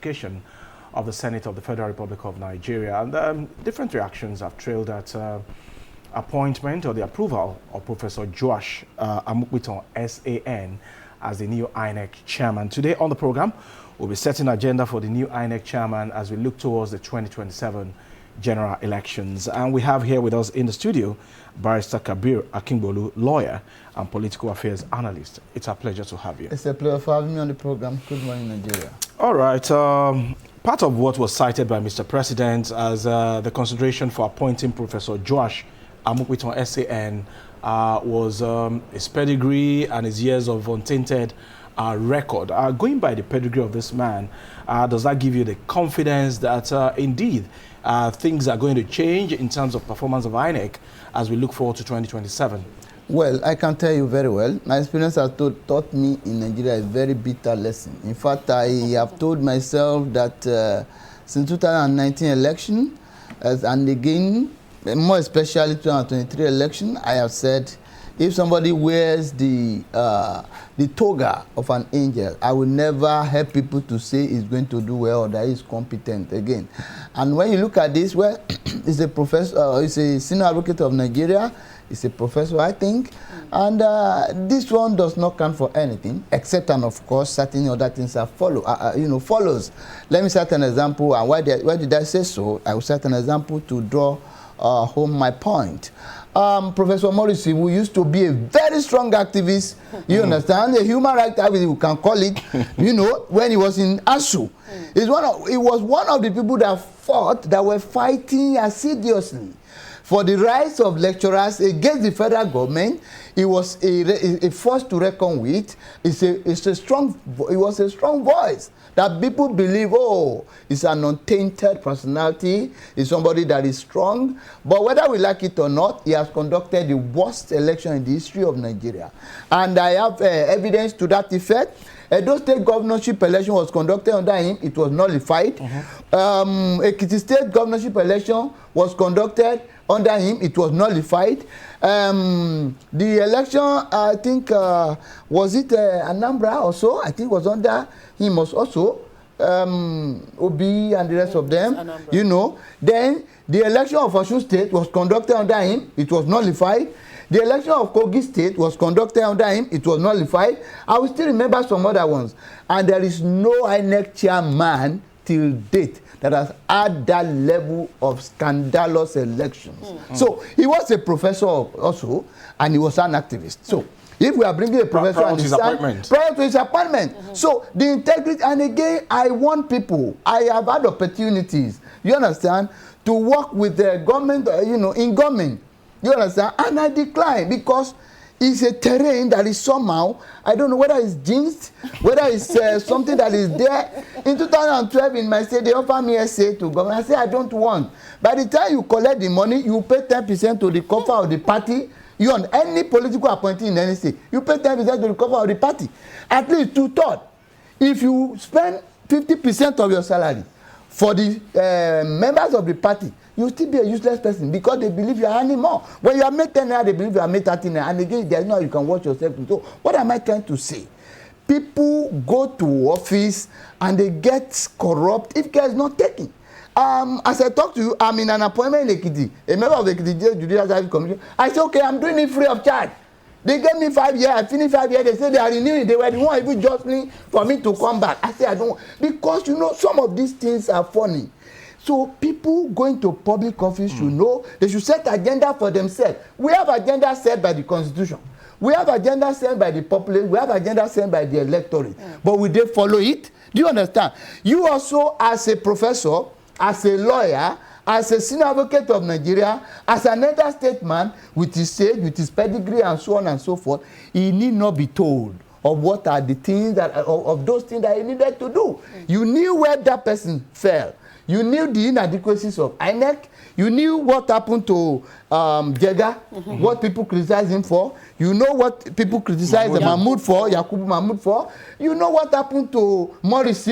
convocation of the Senate of the Federal Republic of Nigeria. And different reactions have trailed that appointment or the approval of Professor Joash Amukbiton, SAN, as the new INEC Chairman. Today on the program, we'll be setting an agenda for the new INEC Chairman as we look towards the 2027 general elections. And we have here with us in the studio Barrister Kabir Akingbolu, lawyer and political affairs analyst. It's a pleasure to have you. It's a pleasure for having me on the program. Good morning, Nigeria. All right. Part of what was cited by Mr. President as the consideration for appointing Professor Joash Amukbiton, SAN, was his pedigree and his years of untainted record. Going by the pedigree of this man, does that give you the confidence that indeed things are going to change in terms of performance of INEC as we look forward to 2027? Well, I can tell you very well. My experience has taught me in Nigeria a very bitter lesson. In fact, I have told myself that since 2019 election, and again, more especially 2023 election, I have said, if somebody wears the toga of an angel, I will never help people to say he's going to do well or that he's competent again. And when you look at this, well, he's a professor, he's a senior advocate of Nigeria, he's a professor, I think, and this one does not count for anything, except, and of course, certain other things are follows. Let me set an example, and why did I say so? I will set an example to draw home my point. Professor Morrissey, who used to be a very strong activist, you understand, a human rights activist, you can call it, when he was in ASU. He was one of the people that were fighting assiduously for the rights of lecturers against the federal government. He was a force to reckon with. He was a strong voice that people believe, oh, he's an untainted personality, he's somebody that is strong. But whether we like it or not, he has conducted the worst election in the history of Nigeria. And I have evidence to that effect. Edo State governorship election was conducted under him, it was nullified. Ekiti State governorship election was conducted under him, it was nullified. The election, I think, was it Anambra or so? I think it was under him also. Obi and the rest of them, Anambra. Then the election of Osun State was conducted under him, it was nullified. The election of Kogi State was conducted under him, it was nullified. I will still remember some other ones. And there is no INEC chairman till date that has had that level of scandalous elections. So he was a professor also, and he was an activist. So if we are bringing a professor prior to his appointment. So the integrity, and again, I want people, I have had opportunities, you understand, to work with the government, in government, you understand, and I decline because it's a terrain that is somehow, I don't know whether it's jinxed, whether it's something that is there. In 2012, in my state, they offered me SA to government. I said, I don't want. By the time you collect the money, you pay 10% to the cover of the party. You on any political appointee in any state, you pay 10% to the cover of the party. At least 2/3. If you spend 50% of your salary for the members of the party, you still be a useless person because they believe you are earning more. When you are made 10 naira, they believe you are made 13 naira. And again, there's no how you can watch yourself. So what am I trying to say? People go to office and they get corrupt if care is not taken. As I talk to you, I'm in an appointment in Ekiti, a member of the Ekiti Judicial Service Commission. I say, okay, I'm doing it free of charge. They gave me 5 years, I finished 5 years, they say they are renewing, they were the one even jostling for me to come back. I say, I don't want, because some of these things are funny. So people going to public office should know, they should set agenda for themselves. We have agenda set by the Constitution. We have agenda set by the populace. We have agenda set by the electorate. But will they follow it? Do you understand? You also, as a professor, as a lawyer, as a senior advocate of Nigeria, as an elder statesman with his age, with his pedigree, and so on and so forth, he need not be told of what are the things that of those things that he needed to do. You knew where that person fell. You knew the inadequacies of INEC. You knew what happened to Jega, what people criticize him for. You know what people criticize Yakubu Mahmoud for. You know what happened to Morrissey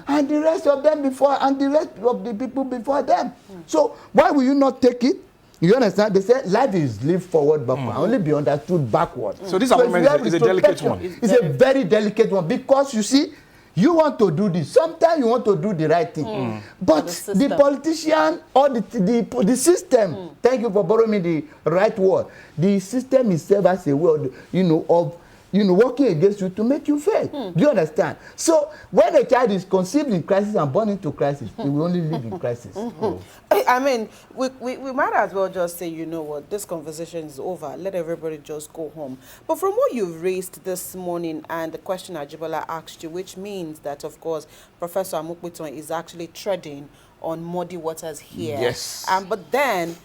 and the rest of them before, and the rest of the people before them. So why will you not take it? You understand? They say life is lived forward, but can only be understood backward. So this appointment is a delicate one. It's a very delicate one because you see, You want to do this. Sometimes you want to do the right thing. But the politician or the system, thank you for borrowing me the right word. The system itself has a word, of working against you to make you fail. Do you understand? So when a child is conceived in crisis and born into crisis, he will only live in crisis. I mean, we might as well just say, you know what, this conversation is over. Let everybody just go home. But from what you've raised this morning and the question Ajibola asked you, which means that, of course, Professor Amukbiton is actually treading on muddy waters here. Yes. But then,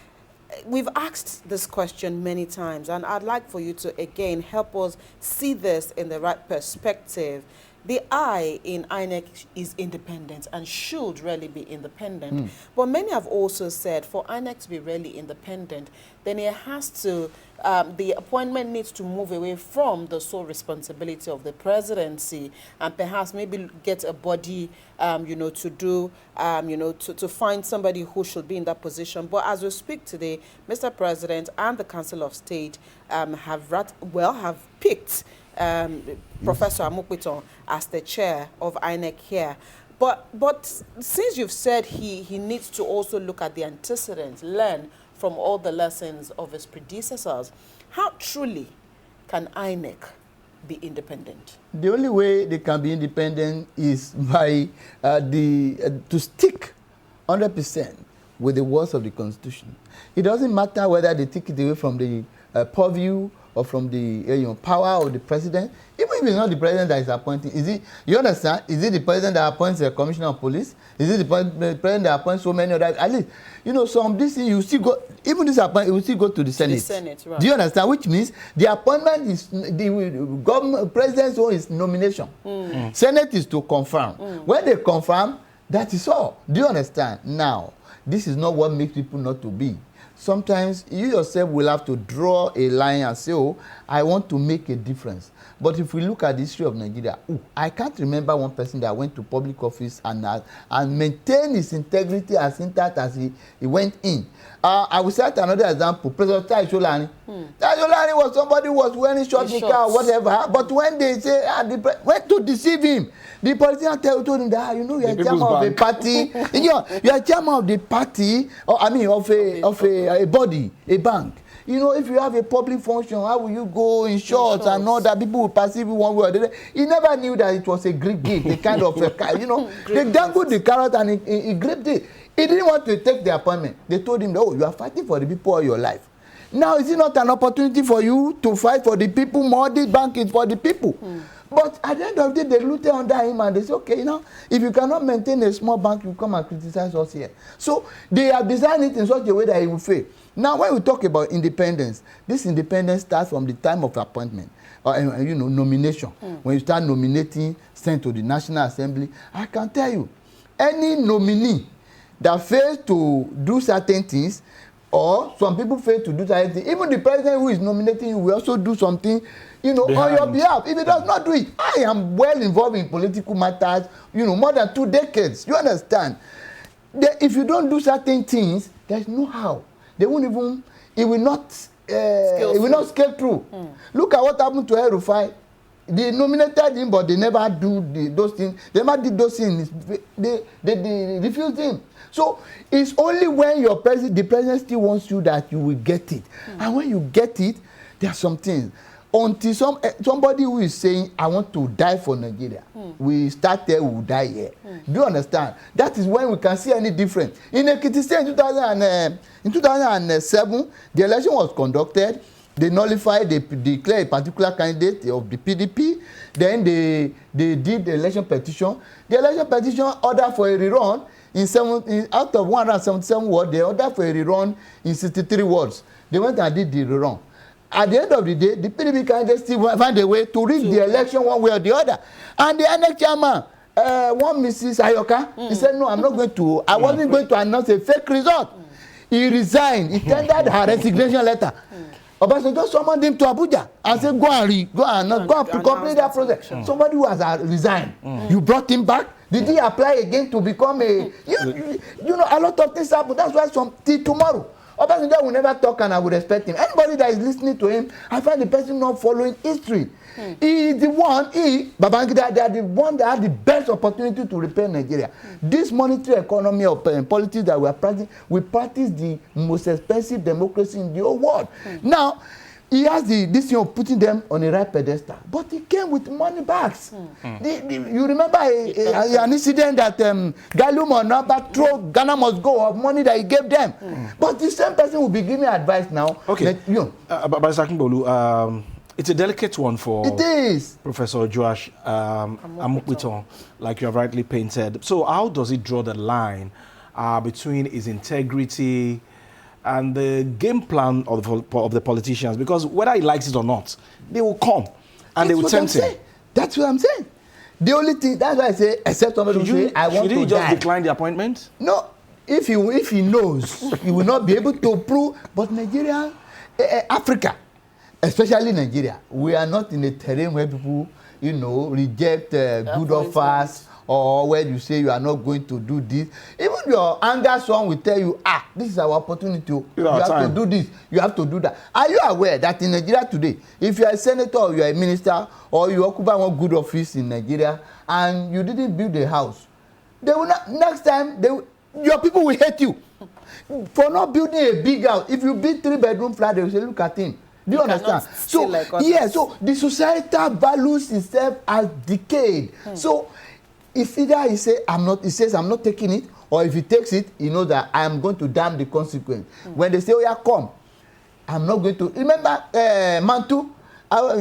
we've asked this question many times, and I'd like for you to, again, help us see this in the right perspective. The I in INEC is independent and should really be independent. But many have also said for INEC to be really independent, then it has to, the appointment needs to move away from the sole responsibility of the presidency and perhaps maybe get a body, to do, to find somebody who should be in that position. But as we speak today, Mr. President and the Council of State have picked Professor Amukbiton as the chair of INEC here. But since you've said he needs to also look at the antecedents, learn from all the lessons of his predecessors, how truly can INEC be independent? The only way they can be independent is by to stick 100% with the words of the Constitution. It doesn't matter whether they take it away from the purview or from the power of the president. Even if it's not the president that is appointing, you understand? Is it the president that appoints the commissioner of police? Is it the president that appoints so many others? At least, some this thing you still go, even this appointment, it will still go to the Senate. The Senate, right. Do you understand? Which means the appointment is the government president's own is nomination. Senate is to confirm. When they confirm, that is all. Do you understand? Now, this is not what makes people not to be. Sometimes you yourself will have to draw a line and say, oh, I want to make a difference. But if we look at the history of Nigeria, I can't remember one person that went to public office and maintained his integrity as intact as he went in. I will cite another example, President Tai Solani. Tai Solani was somebody who was wearing short knicker or whatever, but when they say, went to deceive him, the politician told him that, you are chairman of a party, you are chairman of the party, or of a body, a bank. If you have a public function, how will you go in shorts and all that? People will perceive you one way or the other. He never knew that it was a Greek gift, a kind of, they dangled the carrot and he gripped it. He didn't want to take the appointment. They told him, oh, you are fighting for the people all your life. Now, is it not an opportunity for you to fight for the people more? This bank is for the people. But at the end of the day, they looted under him and they say, okay, if you cannot maintain a small bank, you come and criticize us here. So they have designed it in such a way that it will fail. Now, when we talk about independence, this independence starts from the time of appointment, or nomination. When you start nominating, sent to the National Assembly, I can tell you, any nominee that fails to do certain things, or some people fail to do certain things, even the president who is nominating you will also do something, on your behalf. If he does not do it, I am well involved in political matters, more than 2 decades. You understand? If you don't do certain things, there's no how. They won't even, it will not scale through. Look at what happened to El-Rufai. They nominated him, but they never do those things. They never did those things. They refused him. So it's only when the president still wants you that you will get it. And when you get it, there are some things. Until somebody who is saying, I want to die for Nigeria, we start there, we will die here. Do you understand? That is when we can see any difference. In Ekiti State in 2007, the election was conducted. They nullified, they declared a particular candidate of the PDP. Then they did the election petition. The election petition ordered for a rerun out of 177 words, they ordered for a rerun in 63 words. They went and did the rerun. At the end of the day, the PDP candidate still find a way to rig the election one way or the other. And the INEC Chairman, one Mrs. Ayoka, he said, no, I wasn't going to announce a fake result. He resigned. He tendered her resignation letter. Obasanjo summoned him to Abuja and said, go and complete that process. Somebody who has resigned, you brought him back. Did he apply again to become a... a lot of things happen. That's why till tomorrow, Obasanjo will never talk and I would respect him. Anybody that is listening to him, I find the person not following history. He is the one, Babangida, they are the one that had the best opportunity to repair Nigeria. This monetary economy of politics that we are practicing, we practice the most expensive democracy in the whole world. Now, he has this thing of putting them on a right pedestal, but he came with money bags. You remember an incident that Galum or Naba throw Ghana must go of money that he gave them. But the same person will be giving advice now. Okay. But it's a delicate one for Professor Joash Amukwiton, like you have rightly painted. So how does he draw the line between his integrity and the game plan of the politicians? Because whether he likes it or not, they will come and they will tempt him. That's what I'm saying. The only thing, that's why I say, except somebody who say, I want to die. Should he just decline the appointment? No. If he knows, he will not be able to prove. But Nigeria, Africa, especially Nigeria, we are not in a terrain where people, reject good offers, or where you say you are not going to do this. Even your anger song will tell you, this is our opportunity. You have to do this, you have to do that. Are you aware that in Nigeria today, if you are a senator or you are a minister or you occupy one good office in Nigeria and you didn't build a house, they will not, next time, your people will hate you for not building a big house. If you build 3-bedroom flat, they will say, look at him. Do you understand? So, so the societal values itself has decayed. So, if either he says I'm not taking it, or if he takes it, he knows that I am going to damn the consequence. When they say, oh yeah, come, I'm not going to. Remember Mantu?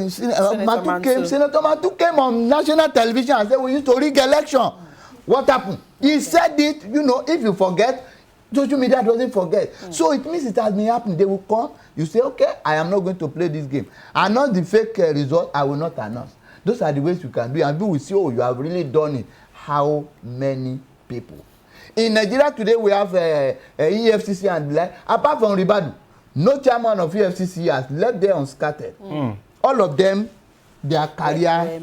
Senator Mantu came on national television and said we used to rig election. What happened? He said it, if you forget, social media doesn't forget. So it means it has been happening. They will come, you say, okay, I am not going to play this game. Announce the fake result, I will not announce. Those are the ways you can do it. And people will say, oh, you have really done it. How many people? In Nigeria today, we have EFCC and the like. Apart from Ribadu, no chairman of EFCC has left there unscattered. All of them, their career,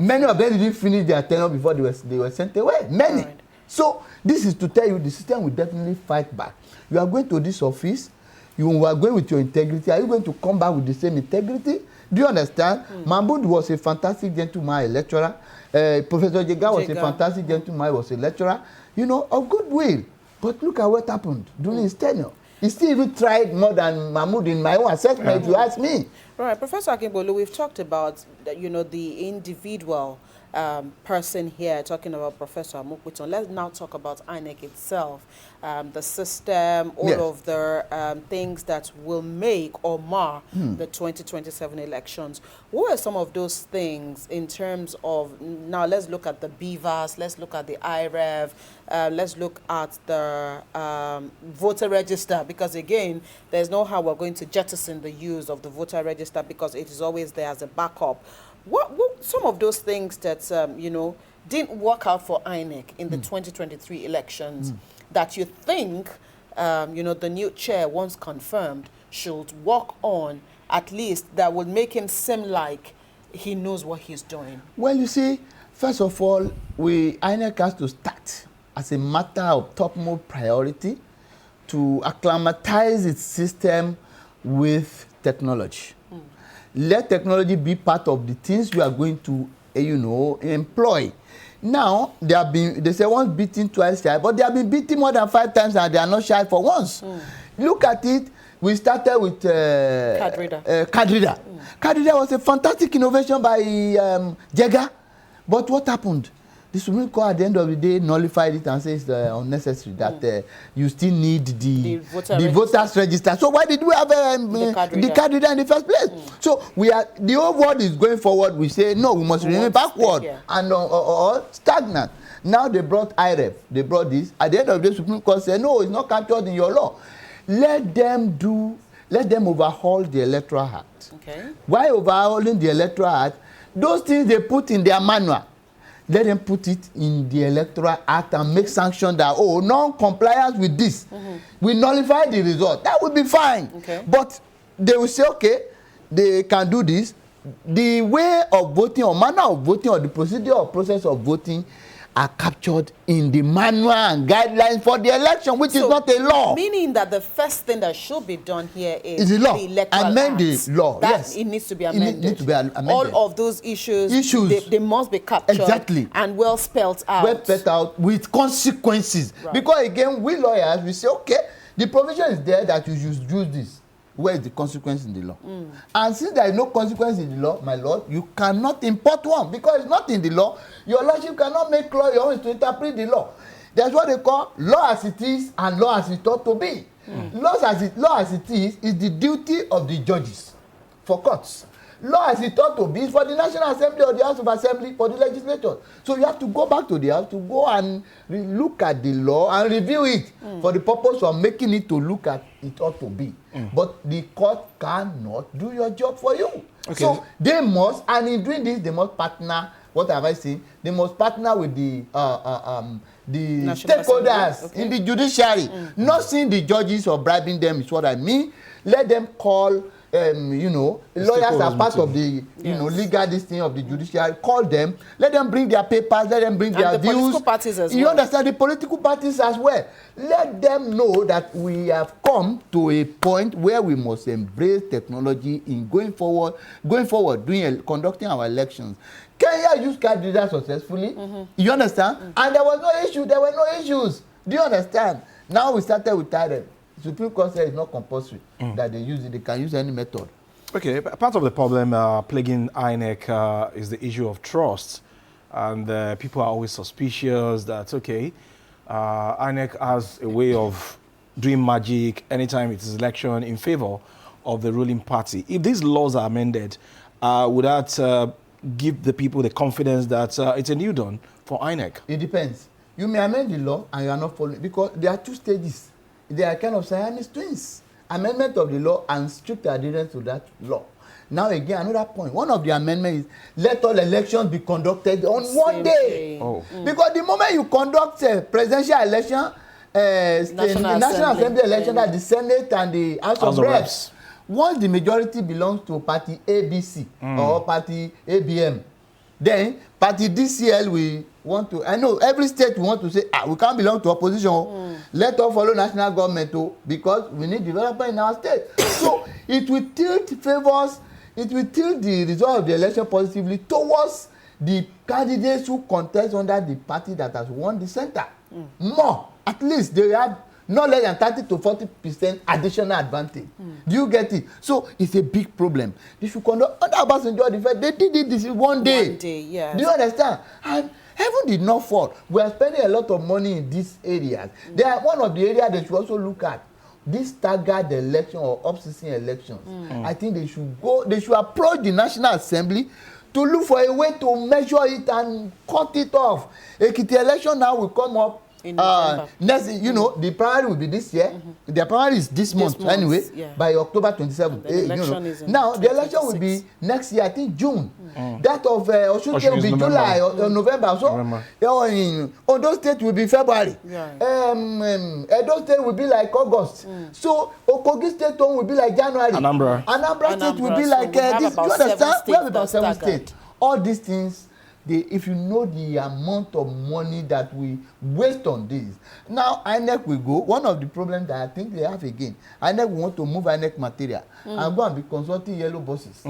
many of them didn't finish their tenure before they were sent away. Many. Right. So this is to tell you the system will definitely fight back. You are going to this office, you are going with your integrity. Are you going to come back with the same integrity? Do you understand? Mahmoud was a fantastic gentleman, a lecturer. Professor Jega was a fantastic gentleman, was a lecturer, of goodwill. But look at what happened during his tenure. He still even tried more than Mahmoud in my own assessment, if you ask me. Right, Professor Akingbolu, we've talked about, the individual person here, talking about Professor Amukwiton. Let's now talk about INEC itself, the system, all of the things that will make or mar the 2027 elections. What are some of those things in terms of, now let's look at the BVAS, let's look at the IREV, let's look at the voter register, because again, there's no how we're going to jettison the use of the voter register because it is always there as a backup. What some of those things that, didn't work out for INEC in the 2023 elections that you think, the new chair, once confirmed, should work on, at least that would make him seem like he knows what he's doing? Well, you see, first of all, INEC has to start as a matter of topmost priority to acclimatize its system with technology. Let technology be part of the things you are going to, employ. Now, they say once beaten, twice shy, but they have been beaten more than 5 times and they are not shy for once. Look at it. We started with card reader. Card reader was a fantastic innovation by Jega. But what happened? The Supreme Court at the end of the day nullified it and says it's unnecessary, that you still need the voters register. So why did we have the card reader in the first place? So the whole world is going forward. We say, no, we must remain backward and or stagnant. Now they brought IREF. They brought this. At the end of the day, Supreme Court said, no, it's not captured in your law. Let them overhaul the Electoral Act. Okay. Why overhauling the Electoral Act? Those things they put in their manual, let them put it in the Electoral Act and make sanction that, non-compliance with this, we nullify the result. That would be fine. Okay. But they will say, okay, they can do this. The way of voting or manner of voting or the procedure or process of voting are captured in the manual and guidelines for the election, which is not a law. Meaning that the first thing that should be done here is the law. The Electoral Amend Act. the law. That Yes. it needs to be amended. It needs to be amended. All of those issues they must be captured and well spelled out. Well spelled out with consequences. Right. Because again, we lawyers, we say, okay, the provision is there that you should use this. Where is the consequence in the law? And since there is no consequence in the law, my lord, you cannot import one because it's not in the law. Your lordship cannot make law your own to interpret the law. That's what they call law as it is and law as it ought to be. Law as it is the duty of the judges for courts. Law as it ought to be is for the National Assembly or the House of Assembly for the legislature. So you have to go back to the house to go and look at the law and review it for the purpose of making it to look at it ought to be. But the court cannot do your job for you. Okay. So they must, and in doing this, they must partner. What have I seen? They must partner with the stakeholders in the judiciary. Not seeing the judges or bribing them is what I mean. Let them call. Lawyers are part of the legal this thing of the judiciary. Call them, let them bring their papers, let them bring their views. Political parties as well. You understand, the political parties as well. Let them know that we have come to a point where we must embrace technology in going forward, conducting our elections. Kenya used card readers successfully. You understand? And there was no issue. There were no issues. Do you understand? Now we started with Tyrant. Supreme Court said it's not compulsory that they use it. They can use any method. Okay, part of the problem plaguing INEC is the issue of trust. And people are always suspicious that, okay, INEC has a way of doing magic anytime it is election in favor of the ruling party. If these laws are amended, would that give the people the confidence that it's a new dawn for INEC? It depends. You may amend the law and you are not following, because there are two stages. They are kind of Siamese twins. Amendment of the law and strict adherence to that law. Now again, another point. One of the amendments is let all elections be conducted on one day. Because the moment you conduct a presidential election, National Assembly election, that the Senate and the House of Reps, once the majority belongs to party ABC or party ABM, then party DCL will want to, I know every state will want to say, we can't belong to opposition. Let us follow national government because we need development in our state. So it will tilt the result of the election positively towards the candidates who contest under the party that has won the center. More, at least they have not less than 30 to 40% additional advantage. Do you get it? So it's a big problem. They should conduct under Obasanjo the fact they did this in one day. One day, yes. Do you understand? And heaven did not fall. We are spending a lot of money in these areas. They are one of the areas they should also look at. This staggered election or off-season elections. I think they should approach the National Assembly to look for a way to measure it and cut it off. Ekiti election now will come up next, the primary will be this year. The primary is this month anyway, by October 27th. Now the election will be next year, I think June. That of Oshun will be July or November. So Ondo State will be February. Edo State will be like August. So Okogi State will be like January. Anambra State will be like this. You understand? We have about 7 states. All these things. If you know the amount of money that we waste on this. Now INEC will go. One of the problems that I think they have again, INEC will want to move INEC material and go and be consulting yellow buses.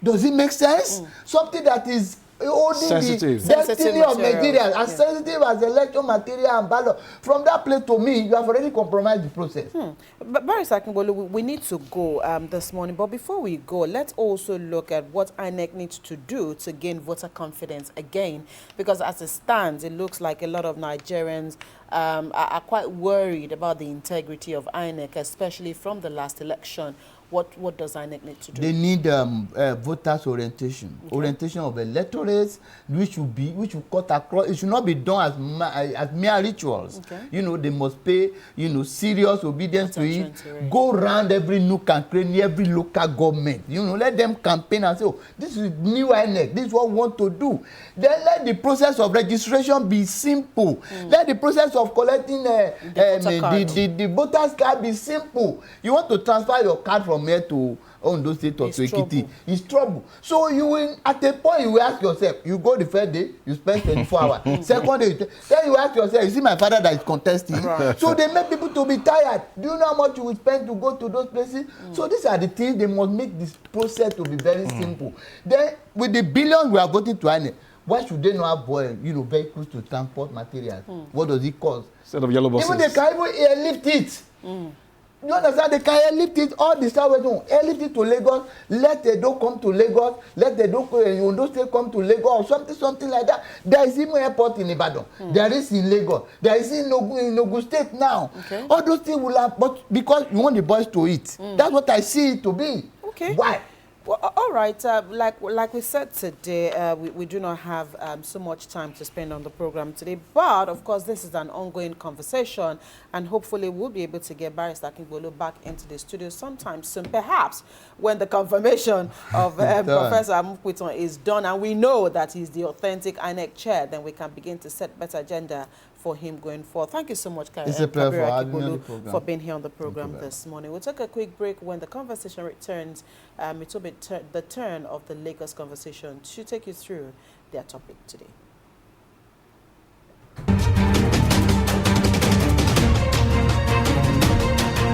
Does it make sense? Something that is holding the destiny of Nigeria as sensitive as election material and ballot. From that place to me, you have already compromised the process. But Barrister Akingbolu, we need to go this morning. But before we go, let's also look at what INEC needs to do to gain voter confidence again. Because as it stands, it looks like a lot of Nigerians are quite worried about the integrity of INEC, especially from the last election. What does INEC need to do? They need voters orientation, orientation of electorates, which will cut across. It should not be done as mere rituals. They must pay, serious obedience to it. Go around every nook and cranny, every local government. Let them campaign and say, oh, this is new INEC. This is what we want to do. Then let the process of registration be simple. Let the process of collecting the voters card be simple. You want to transfer your card from here to Ondo State or It's to Ekiti, trouble. it's trouble. So you will, at a point, you will ask yourself, you go the first day, you spend 24 hours. Second day, then you ask yourself, you see my father that is contesting. Right. So they make people to be tired. Do you know how much you will spend to go to those places? So these are the things they must make this process to be very simple. Then with the billions we are voting to INEC, why should they not have vehicles to transport materials? What does it cost? Instead of yellow buses. Even they can even airlift it. You understand? They can airlift it, all the southwest zone, airlift it to Lagos, let Edo come to Lagos, let Edo Ondo State come to Lagos, or something like that. There is even airport in Ibadan. There is in Lagos. There is in Ogun State now. Okay. All those things will have, but because you want the boys to eat. That's what I see it to be. Okay. Why? Well, all right. Like we said today, we do not have so much time to spend on the program today. But, of course, this is an ongoing conversation. And hopefully we'll be able to get Barrister Akingbolu back into the studio sometime soon. Perhaps when the confirmation of Professor Amukwiton is done and we know that he's the authentic INEC chair, then we can begin to set better agenda for him going forward. Thank you so much, It's a pleasure for having me on the Akingbolu, program. for being here on the program this morning. We'll take a quick break. When the conversation returns, it will be the turn of the Lagos conversation to take you through their topic today.